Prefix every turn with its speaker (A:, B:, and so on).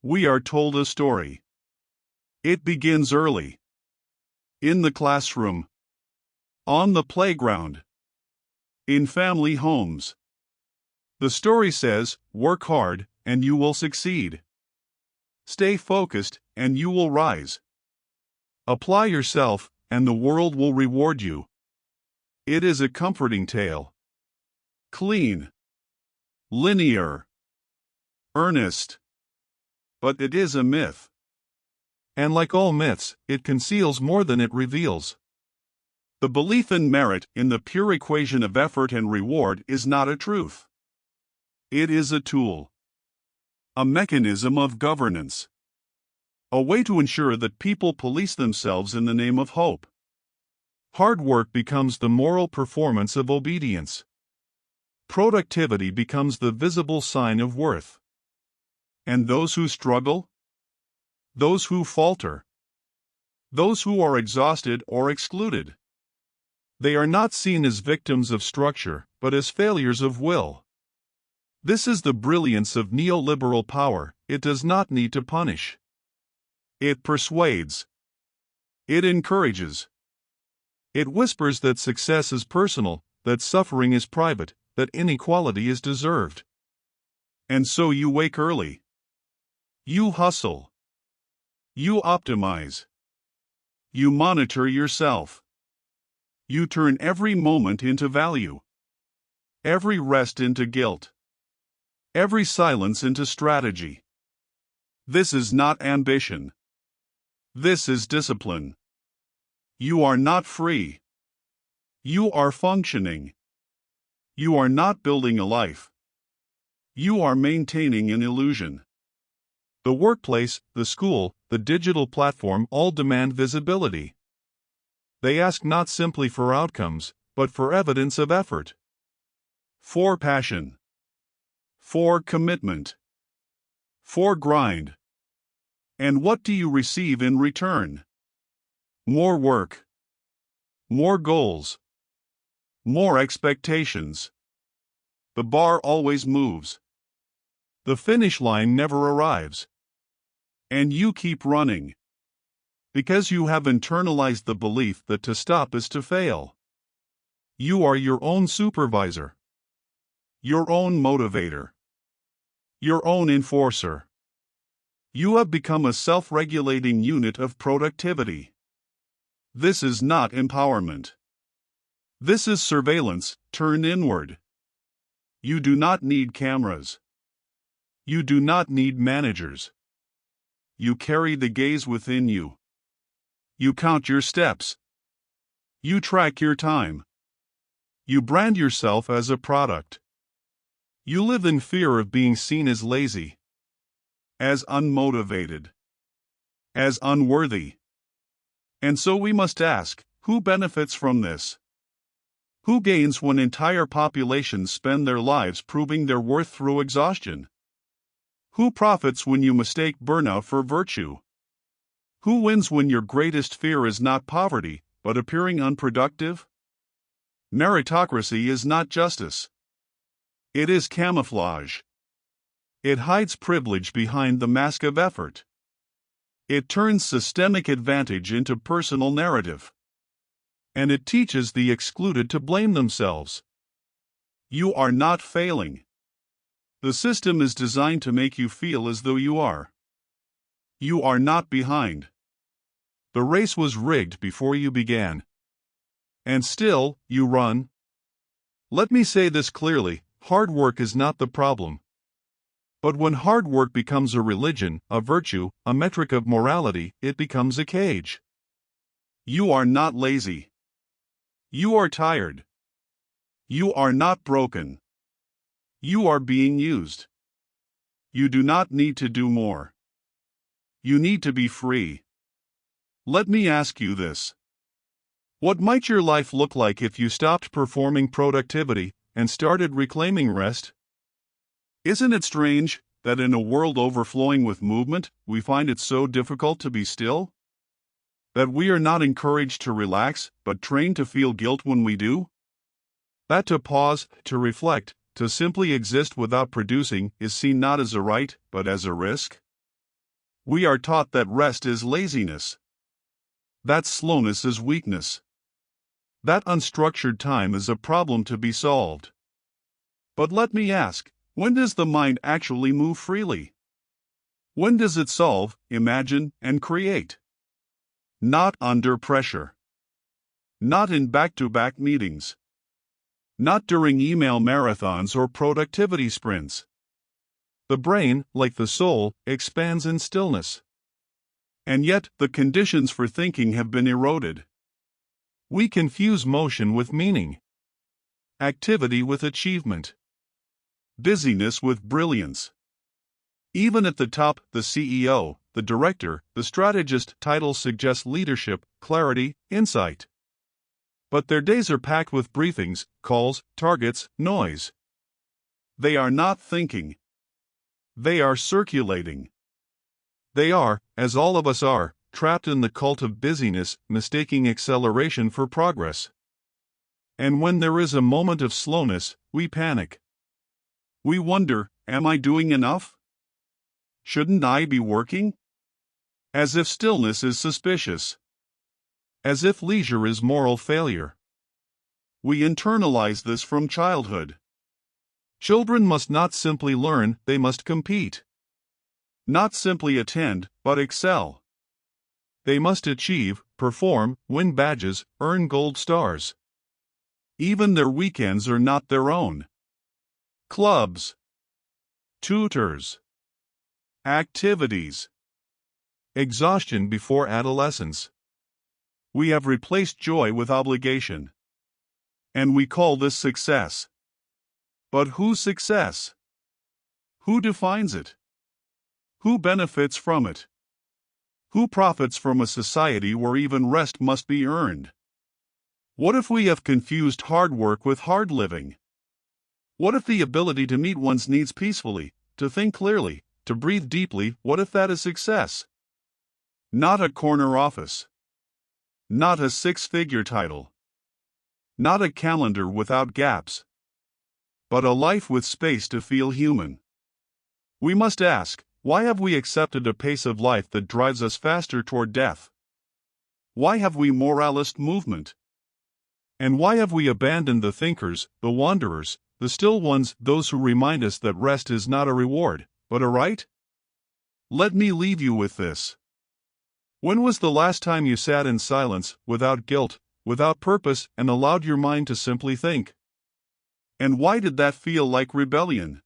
A: We are told a story. It begins early. In the classroom. On the playground. In family homes. The story says, work hard, and you will succeed. Stay focused, and you will rise. Apply yourself, and the world will reward you. It is a comforting tale. Clean. Linear. Earnest. But it is a myth. And like all myths, it conceals more than it reveals. The belief in merit, in the pure equation of effort and reward, is not a truth. It is a tool. A mechanism of governance. A way to ensure that people police themselves in the name of hope. Hard work becomes the moral performance of obedience. Productivity becomes the visible sign of worth. And those who struggle? Those who falter? Those who are exhausted or excluded? They are not seen as victims of structure, but as failures of will. This is the brilliance of neoliberal power. It does not need to punish. It persuades. It encourages. It whispers that success is personal, that suffering is private, that inequality is deserved. And so you wake early. You hustle. You optimize. You monitor yourself. You turn every moment into value. Every rest into guilt. Every silence into strategy. This is not ambition. This is discipline. You are not free. You are functioning. You are not building a life. You are maintaining an illusion. The workplace, the school, the digital platform all demand visibility. They ask not simply for outcomes, but for evidence of effort. For passion. For commitment. For grind. And what do you receive in return? More work. More goals. More expectations. The bar always moves. The finish line never arrives. And you keep running. Because you have internalized the belief that to stop is to fail. You are your own supervisor. Your own motivator. Your own enforcer. You have become a self-regulating unit of productivity. This is not empowerment. This is surveillance, turned inward. You do not need cameras. You do not need managers. You carry the gaze within you. You count your steps. You track your time. You brand yourself as a product. You live in fear of being seen as lazy, as unmotivated, as unworthy. And so we must ask, who benefits from this? Who gains when entire populations spend their lives proving their worth through exhaustion? Who profits when you mistake burnout for virtue? Who wins when your greatest fear is not poverty, but appearing unproductive? Meritocracy is not justice. It is camouflage. It hides privilege behind the mask of effort. It turns systemic advantage into personal narrative. And it teaches the excluded to blame themselves. You are not failing. The system is designed to make you feel as though you are. You are not behind. The race was rigged before you began. And still, you run. Let me say this clearly, hard work is not the problem. But when hard work becomes a religion, a virtue, a metric of morality, it becomes a cage. You are not lazy. You are tired. You are not broken. You are being used. You do not need to do more. You need to be free. Let me ask you this. What might your life look like if you stopped performing productivity and started reclaiming rest? Isn't it strange that in a world overflowing with movement, we find it so difficult to be still? That we are not encouraged to relax, but trained to feel guilt when we do? That to pause, to reflect, to simply exist without producing is seen not as a right, but as a risk? We are taught that rest is laziness, that slowness is weakness, that unstructured time is a problem to be solved. But let me ask, when does the mind actually move freely? When does it solve, imagine, and create? Not under pressure. Not in back-to-back meetings. Not during email marathons or productivity sprints. The brain, like the soul, expands in stillness. And yet, the conditions for thinking have been eroded. We confuse motion with meaning, activity with achievement, busyness with brilliance. Even at the top, the CEO, the director, the strategist title suggests leadership, clarity, insight. But their days are packed with briefings, calls, targets, noise. They are not thinking. They are circulating. They are, as all of us are, trapped in the cult of busyness, mistaking acceleration for progress. And when there is a moment of slowness, we panic. We wonder, am I doing enough? Shouldn't I be working? As if stillness is suspicious. As if leisure is moral failure. We internalize this from childhood. Children must not simply learn, they must compete. Not simply attend, but excel. They must achieve, perform, win badges, earn gold stars. Even their weekends are not their own. Clubs, tutors, activities, exhaustion before adolescence. We have replaced joy with obligation. And we call this success. But whose success? Who defines it? Who benefits from it? Who profits from a society where even rest must be earned? What if we have confused hard work with hard living? What if the ability to meet one's needs peacefully, to think clearly, to breathe deeply, what if that is success? Not a corner office. Not a six-figure title. Not a calendar without gaps. But a life with space to feel human. We must ask, why have we accepted a pace of life that drives us faster toward death? Why have we moralist movement? And why have we abandoned the thinkers, the wanderers, the still ones, those who remind us that rest is not a reward, but a right? Let me leave you with this. When was the last time you sat in silence, without guilt, without purpose, and allowed your mind to simply think? And why did that feel like rebellion?